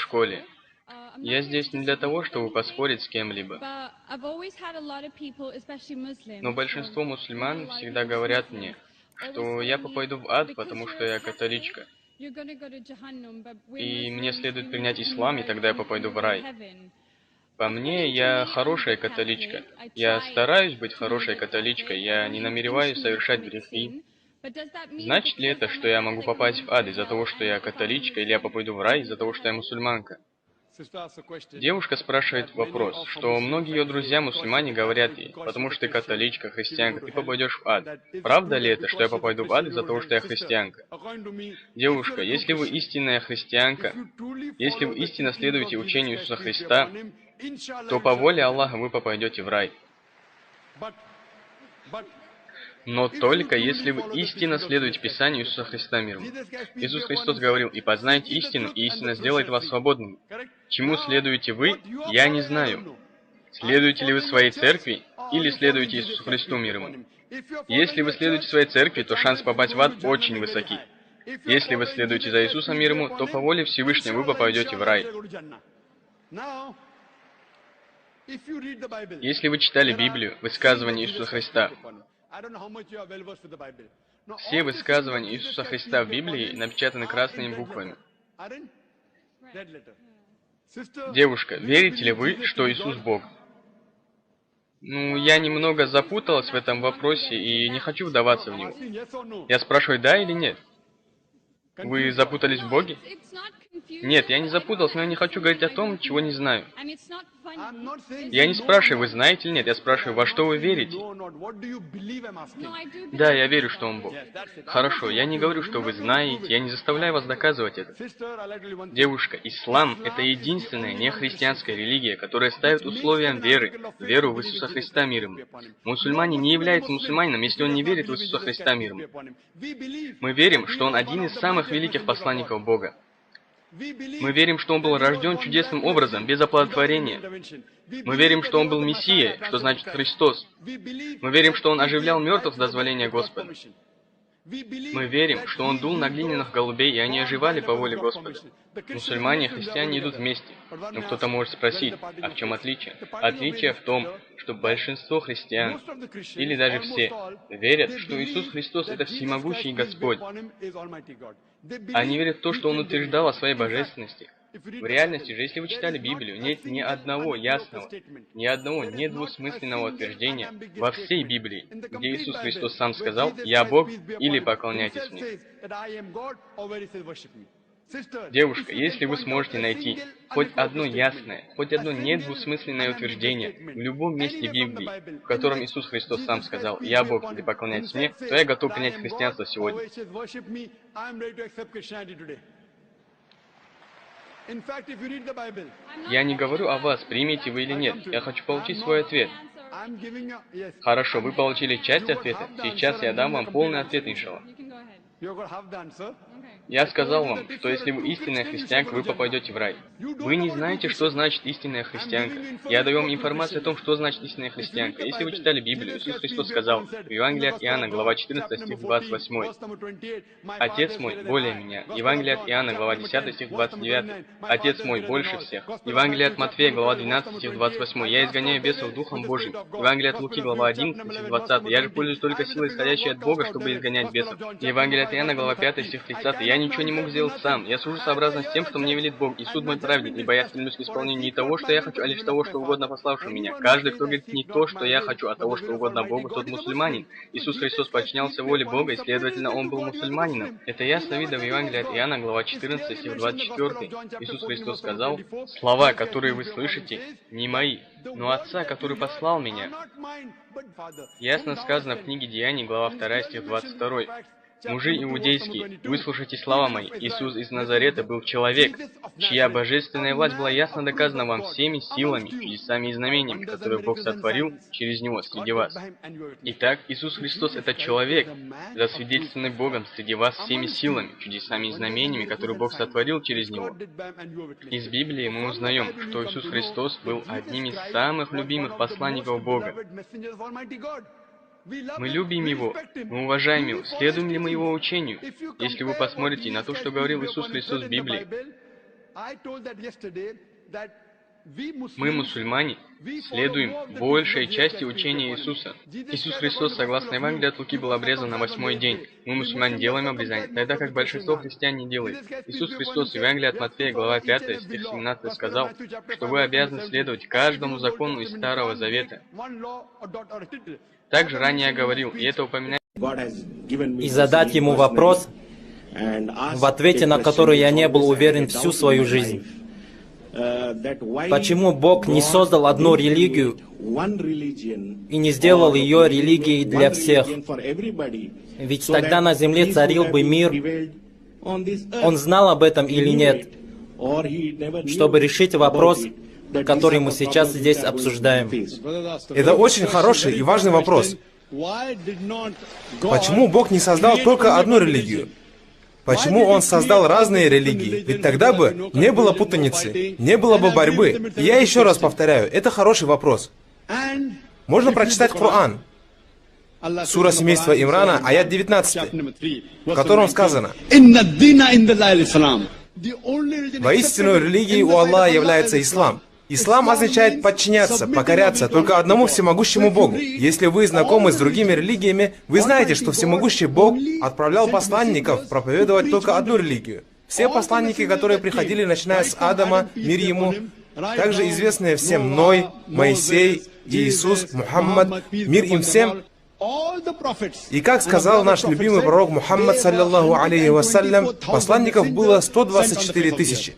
школе. Я здесь не для того, чтобы поспорить с кем-либо. Но большинство мусульман всегда говорят мне, что я попаду в ад, потому что я католичка. И мне следует принять ислам, и тогда я попаду в рай. По мне, я хорошая католичка. Я стараюсь быть хорошей католичкой, я не намереваюсь совершать грехи. Значит ли это, что я могу попасть в ад из-за того, что я католичка, или я попаду в рай из-за того, что я мусульманка? Девушка спрашивает вопрос, что многие ее друзья-мусульмане говорят ей, потому что ты католичка, христианка, ты попадешь в ад. Правда ли это, что я попаду в ад из-за того, что я христианка? Девушка, если вы истинная христианка, если вы истинно следуете учению Иисуса Христа, то по воле Аллаха вы попадете в рай. Но только если вы истинно следуете Писанию Иисуса Христа мир ему. Иисус Христос говорил: «И познайте истину, и истина сделает вас свободными». Чему следуете вы, я не знаю. Следуете ли вы своей церкви, или следуете Иисусу Христу мир ему? Если вы следуете своей церкви, то шанс попасть в ад очень высоки. Если вы следуете за Иисусом мир ему, то по воле Всевышнего вы попадете в рай. Если вы читали Библию, высказывания Иисуса Христа, все высказывания Иисуса Христа в Библии напечатаны красными буквами. Девушка, верите ли вы, что Иисус Бог? Ну, я немного запуталась в этом вопросе и не хочу вдаваться в него. Я спрашиваю, да или нет? Вы запутались в Боге? Нет, я не запутался, но я не хочу говорить о том, чего не знаю. Я не спрашиваю, вы знаете или нет, я спрашиваю, во что вы верите? Да, я верю, что Он Бог. Хорошо, я не говорю, что вы знаете, я не заставляю вас доказывать это. Девушка, ислам – это единственная нехристианская религия, которая ставит условием веру в Иисуса Христа мир ему. Мусульмане не являются мусульманином, если он не верит в Иисуса Христа мир ему. Мы верим, что Он один из самых великих посланников Бога. Мы верим, что Он был рожден чудесным образом, без оплодотворения. Мы верим, что Он был Мессия, что значит Христос. Мы верим, что Он оживлял мертвых с дозволения Господа. Мы верим, что Он дул на глиняных голубей, и они оживали по воле Господа. Мусульмане и христиане идут вместе. Но кто-то может спросить, а в чем отличие? Отличие в том, что большинство христиан, или даже все, верят, что Иисус Христос – это всемогущий Господь. Они верят в то, что Он утверждал о своей божественности. В реальности же, если вы читали Библию, нет ни одного ясного, ни одного недвусмысленного утверждения во всей Библии, где Иисус Христос сам сказал: «Я Бог» или «Поклоняйтесь мне». Девушка, если вы сможете найти хоть одно ясное, хоть одно недвусмысленное утверждение в любом месте Библии, в котором Иисус Христос сам сказал: «Я Бог» или «Поклоняйтесь мне», то я готов принять христианство сегодня. Я не говорю о вас, примете вы или нет. Я хочу получить свой ответ. Хорошо, вы получили часть ответа. Сейчас я дам вам полный ответ, иншаллах. Я сказал вам, что если вы истинная христианка, вы попадете в рай. Вы не знаете, что значит истинная христианка. Я даю вам информацию о том, что значит истинная христианка. Если вы читали Библию, Иисус Христос сказал в Евангелии от Иоанна, глава 14, стих 28. «Отец мой более меня». Евангелие от Иоанна, глава 10, стих 29. «Отец мой больше всех». Евангелие от Матфея, глава 12, стих 28. «Я изгоняю бесов Духом Божьим». Евангелие от Луки, глава 11, стих 20. «Я же пользуюсь только силой, исходящей от Бога, чтобы изгонять бесов». Евангелие от Иоанна, глава 5, стих 30. «Я ничего не мог сделать сам. Я сужу сообразно с тем, что мне велит Бог, и суд мой праведник, ибо я стремлюсь к исполнению не того, что я хочу, а лишь того, что угодно пославшему меня. Каждый, кто говорит не то, что я хочу, а того, что угодно Богу, тот мусульманин». Иисус Христос подчинялся воле Бога, и, следовательно, Он был мусульманином. Это ясно видно в Евангелии от Иоанна, глава 14, стих 24. Иисус Христос сказал: «Слова, которые вы слышите, не мои, но Отца, который послал меня». Ясно сказано в книге Деяний, глава 2, стих 22. «Мужи иудейские, выслушайте слова мои. Иисус из Назарета был человек, чья божественная власть была ясно доказана вам всеми силами, чудесами и знамениями, которые Бог сотворил через Него среди вас». Итак, Иисус Христос – это человек, засвидетельствованный Богом среди вас всеми силами, чудесами и знамениями, которые Бог сотворил через Него. Из Библии мы узнаем, что Иисус Христос был одним из самых любимых посланников Бога. Мы любим Его, мы уважаем Его. Следуем ли мы Его учению? Если вы посмотрите на то, что говорил Иисус Христос в Библии, Мы, мусульмане, следуем большей части учения Иисуса. Иисус Христос, согласно Евангелию от Луки, был обрезан на 8-й день. Мы, мусульмане, делаем обрезание, тогда как большинство христиан не делает. Иисус Христос в Евангелии от Матфея, глава 5, стих 17, сказал, что вы обязаны следовать каждому закону из Старого Завета. Также ранее я говорил, и это упоминает... И задать ему вопрос, в ответе на который я не был уверен всю свою жизнь. Почему Бог не создал одну религию и не сделал ее религией для всех? Ведь тогда на земле царил бы мир. Он знал об этом или нет, чтобы решить вопрос, который мы сейчас здесь обсуждаем? Это очень хороший и важный вопрос. Почему Бог не создал только одну религию? Почему Он создал разные религии? Ведь тогда бы не было путаницы, не было бы борьбы. И я еще раз повторяю, это хороший вопрос. Можно прочитать Коран. Сура семейства Имрана, аят 19, в котором сказано: «Воистину религией у Аллаха является ислам». Ислам означает подчиняться, покоряться только одному всемогущему Богу. Если вы знакомы с другими религиями, вы знаете, что всемогущий Бог отправлял посланников проповедовать только одну религию. Все посланники, которые приходили, начиная с Адама, мир ему, также известные всем Ной, Моисей, Иисус, Мухаммад, мир им всем. И как сказал наш любимый пророк Мухаммад, саллиллаху алейхи вассалям, посланников было 124 тысячи.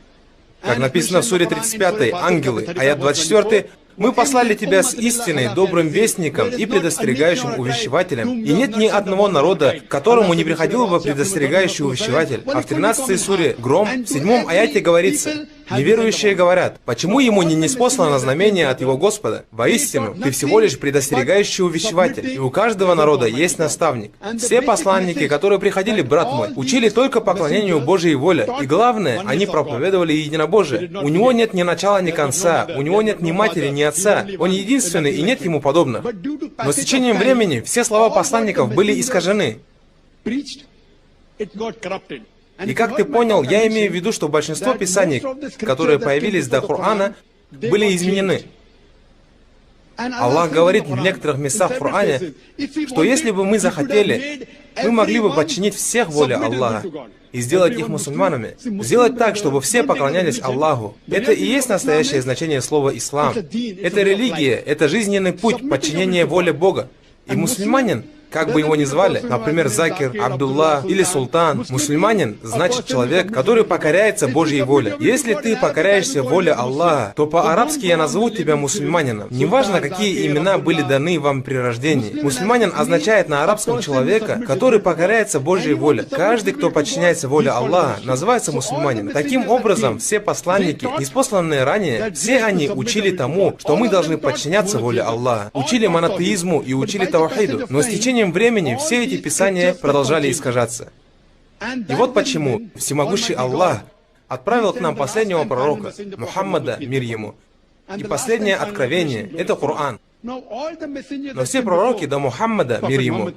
Как написано в суре 35, ангелы, аят 24, «Мы послали тебя с истиной, добрым вестником и предостерегающим увещевателем, и нет ни одного народа, к которому не приходил бы предостерегающий увещеватель». А в 13 суре Гром, в 7 аяте говорится: «Неверующие говорят, почему ему не ниспослано знамение от его Господа? Воистину, ты всего лишь предостерегающий увещеватель, и у каждого народа есть наставник». Все посланники, которые приходили, брат мой, учили только поклонению Божьей воле, и главное, они проповедовали единобожие. У него нет ни начала, ни конца, у него нет ни матери, ни отца, он единственный и нет ему подобных. Но с течением времени все слова посланников были искажены. И как ты понял, я имею в виду, что большинство писаний, которые появились до Корана, были изменены. Аллах говорит в некоторых местах в Коране, что если бы мы захотели, мы могли бы подчинить всех воле Аллаха и сделать их мусульманами. Сделать так, чтобы все поклонялись Аллаху. Это и есть настоящее значение слова «ислам». Это религия, это жизненный путь подчинения воле Бога. И мусульманин, как бы его ни звали, например, Закир, Абдулла или Султан, мусульманин значит человек, который покоряется Божьей воле. Если ты покоряешься воле Аллаха, то по-арабски я назову тебя мусульманином. Неважно, какие имена были даны вам при рождении. Мусульманин означает на арабском человека, который покоряется Божьей воле. Каждый, кто подчиняется воле Аллаха, называется мусульманином. Таким образом, все посланники, ниспосланные ранее, все они учили тому, что мы должны подчиняться воле Аллаха. Учили монотеизму и учили таухиду. Но с течением времени все эти писания продолжали искажаться. И вот почему всемогущий Аллах отправил к нам последнего пророка, Мухаммада, мир ему. И последнее откровение – это Коран. Но все пророки до Мухаммада, мир ему,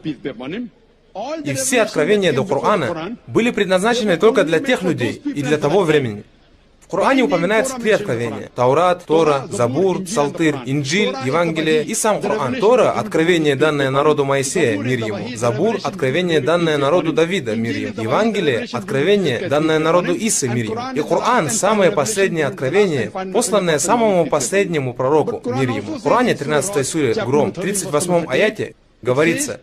и все откровения до Корана были предназначены только для тех людей и для того времени. В Коране упоминается 3 откровения: Таурат, Тора, Забур, Псалтырь, Инджиль, Евангелие и сам Коран. Тора – откровение, данное народу Моисея, мир ему. Забур – откровение, данное народу Давида, мир ему. Евангелие – откровение, данное народу Исы, мир ему. И Коран – самое последнее откровение, посланное самому последнему пророку, мир ему. В Коране 13 суре Гром, 38 аяте говорится: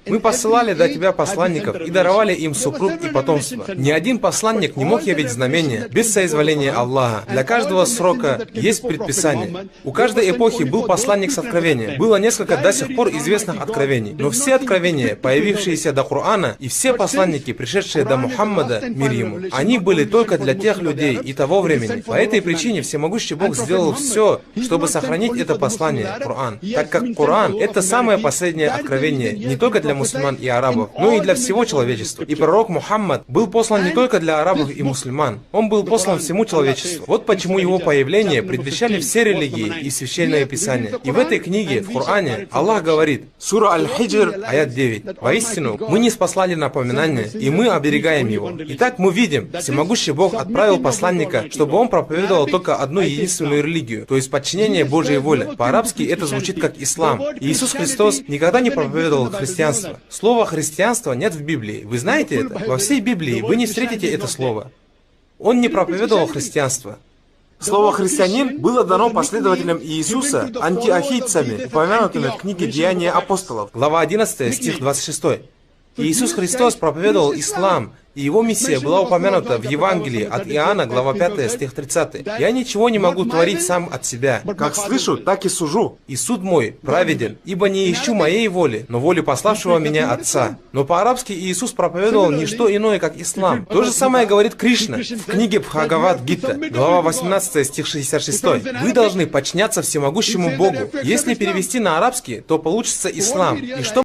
«Мы посылали до тебя посланников и даровали им супруг и потомство. Ни один посланник не мог явить знамения без соизволения Аллаха. Для каждого срока есть предписание. У каждой эпохи был посланник с откровением. Было несколько до сих пор известных откровений. Но все откровения, появившиеся до Корана, и все посланники, пришедшие до Мухаммада, мир ему, они были только для тех людей и того времени. По этой причине всемогущий Бог сделал все, чтобы сохранить это послание, Коран. Так как Коран – это самое последнее откровение не только для для мусульман и арабов, но и для всего человечества. И пророк Мухаммад был послан не только для арабов и мусульман, он был послан всему человечеству. Вот почему его появление предвещали все религии и священное писание. И в этой книге, в Коране, Аллах говорит, сура Аль-Хиджр, аят 9, «Воистину, мы не спаслали напоминание, и мы оберегаем его». Итак, мы видим, всемогущий Бог отправил посланника, чтобы он проповедовал только одну единственную религию, то есть подчинение Божьей воле. По-арабски это звучит как ислам. И Иисус Христос никогда не проповедовал христианство. Слова христианство нет в Библии. Вы знаете это? Во всей Библии вы не встретите это слово. Он не проповедовал христианство. Слово «христианин» было дано последователям Иисуса антиохийцами, упомянутыми в книге «Деяния апостолов». Глава 11, стих 26. Иисус Христос проповедовал ислам, и его миссия была упомянута в Евангелии от Иоанна, глава 5, стих 30. «Я ничего не могу творить сам от себя. Как слышу, так и сужу. И суд мой праведен, ибо не ищу моей воли, но воли пославшего меня Отца». Но по-арабски Иисус проповедовал не что иное, как ислам. То же самое говорит Кришна в книге Бхагавад-гита, глава 18, стих 66. «Вы должны подчиняться всемогущему Богу». Если перевести на арабский, то получится ислам. И что